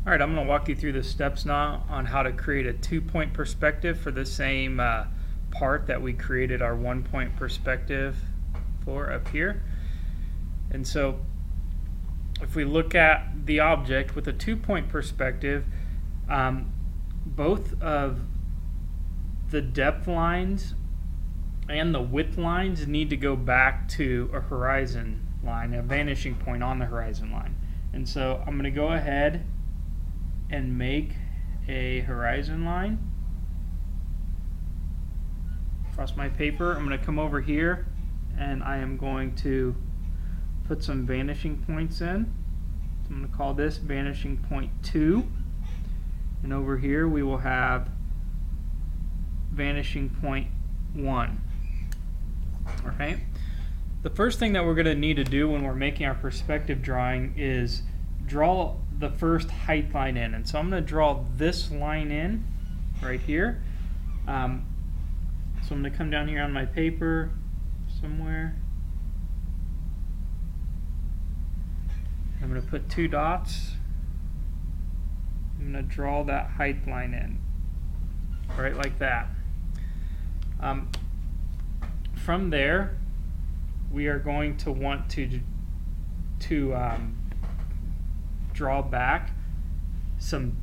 All right, I'm going to walk you through the steps now on how to create a 2-point perspective for the same part that we created our 1-point perspective for up here. And so if we look at the object with a 2-point perspective, both of the depth lines and the width lines need to go back to a horizon line, a vanishing point on the horizon line. And so I'm going to go ahead and make a horizon line across my paper. I'm going to come over here and I am going to put some vanishing points in. So I'm going to call this vanishing point 2, and over here we will have vanishing point 1. Alright, the first thing that we're going to need to do when we're making our perspective drawing is draw the first height line in. And so I'm going to draw this line in right here. So I'm going to come down here on my paper somewhere. I'm going to put 2 dots. I'm going to draw that height line in, right like that. From there, we are going to want to draw back some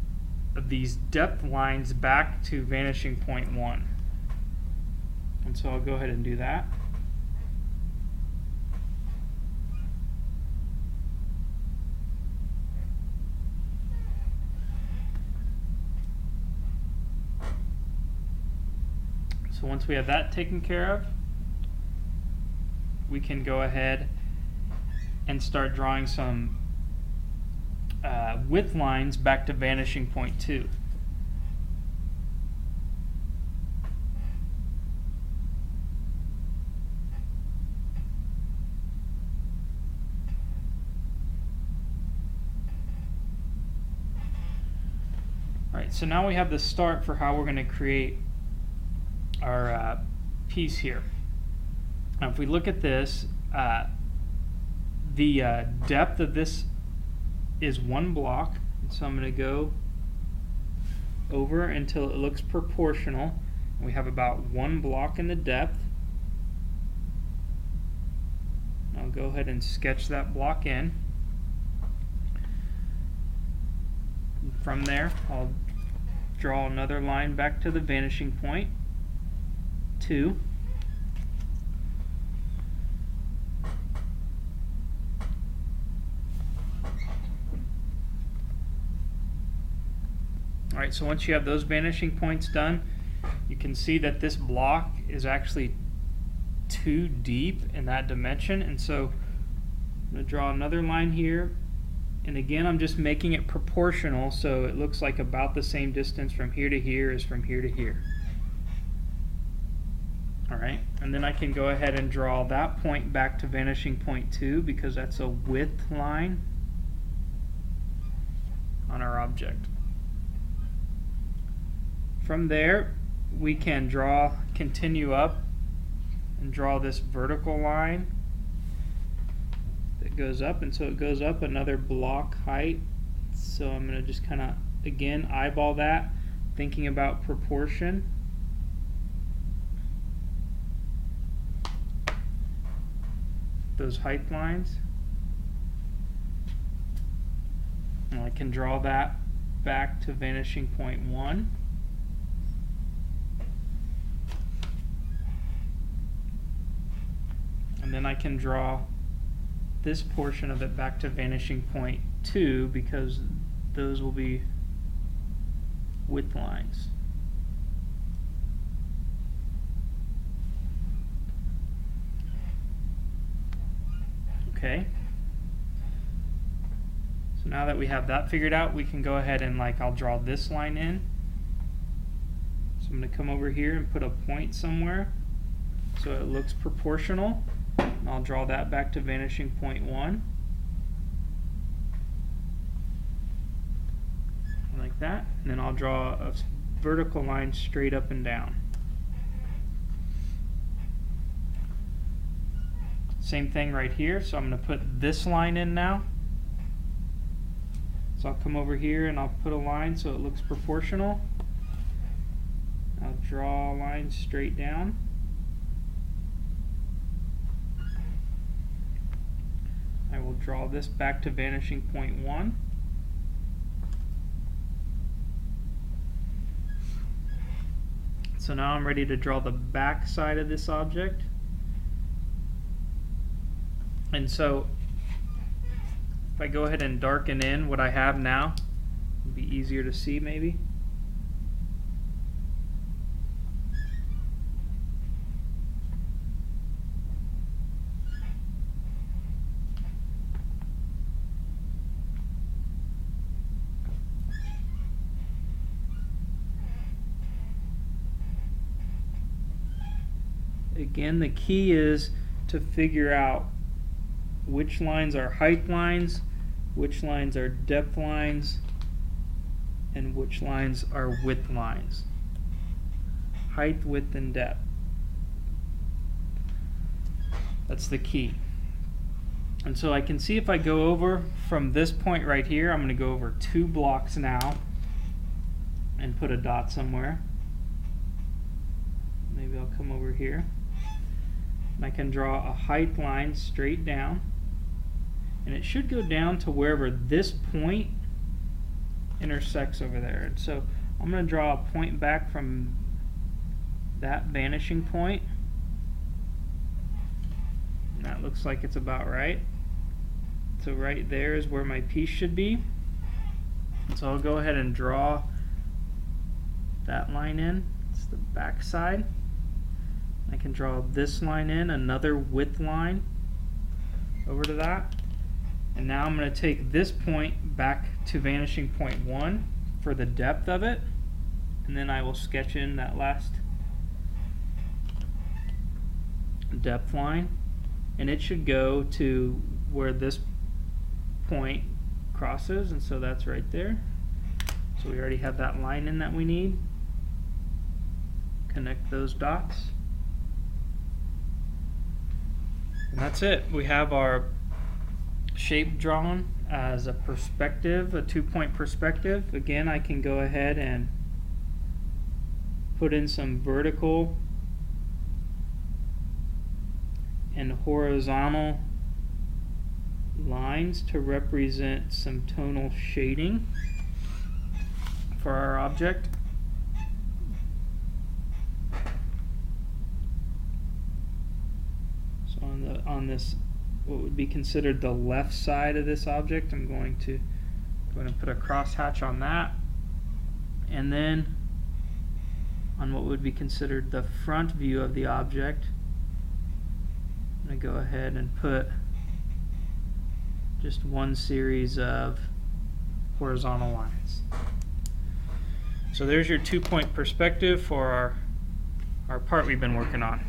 of these depth lines back to vanishing point 1. And so I'll go ahead and do that. So once we have that taken care of, we can go ahead and start drawing some width lines back to vanishing point 2. Alright, so now we have the start for how we're going to create our piece here. Now if we look at this, the depth of this is 1 block, and so I'm going to go over until it looks proportional. We have about 1 block in the depth. I'll go ahead and sketch that block in. From there, I'll draw another line back to the vanishing point 2. Alright, so once you have those vanishing points done, you can see that this block is actually too deep in that dimension, and so I'm going to draw another line here, and again I'm just making it proportional so it looks like about the same distance from here to here as from here to here. Alright, and then I can go ahead and draw that point back to vanishing point 2 because that's a width line on our object. From there, we can continue up and draw this vertical line that goes up, and so it goes up another block height. So I'm going to just kind of, again, eyeball that, thinking about proportion. Those height lines. And I can draw that back to vanishing point 1. And then I can draw this portion of it back to vanishing point 2 because those will be width lines. Okay. So now that we have that figured out, we can go ahead and I'll draw this line in. So I'm going to come over here and put a point somewhere so it looks proportional. And I'll draw that back to vanishing point 1. Like that. And then I'll draw a vertical line straight up and down. Same thing right here, so I'm going to put this line in now. So I'll come over here and I'll put a line so it looks proportional. I'll draw a line straight down. I will draw this back to vanishing point 1. So now I'm ready to draw the back side of this object. And so if I go ahead and darken in what I have now, it'll be easier to see maybe. Again, the key is to figure out which lines are height lines, which lines are depth lines, and which lines are width lines. Height, width, and depth. That's the key. And so I can see if I go over from this point right here, I'm going to go over 2 blocks now and put a dot somewhere. Maybe I'll come over here. And I can draw a height line straight down, and it should go down to wherever this point intersects over there. And so I'm going to draw a point back from that vanishing point, and that looks like it's about right. So right there is where my piece should be. So I'll go ahead and draw that line in. It's the back side. I can draw this line in, another width line over to that. And now I'm going to take this point back to vanishing point 1 for the depth of it. And then I will sketch in that last depth line. And it should go to where this point crosses, and so that's right there. So we already have that line in that we need. Connect those dots. And that's it. We have our shape drawn as a perspective, a 2-point perspective. Again, I can go ahead and put in some vertical and horizontal lines to represent some tonal shading for our object. On this, what would be considered the left side of this object, I'm going to put a crosshatch on that, and then on what would be considered the front view of the object, I'm going to go ahead and put just one series of horizontal lines. So there's your 2-point perspective for our part we've been working on.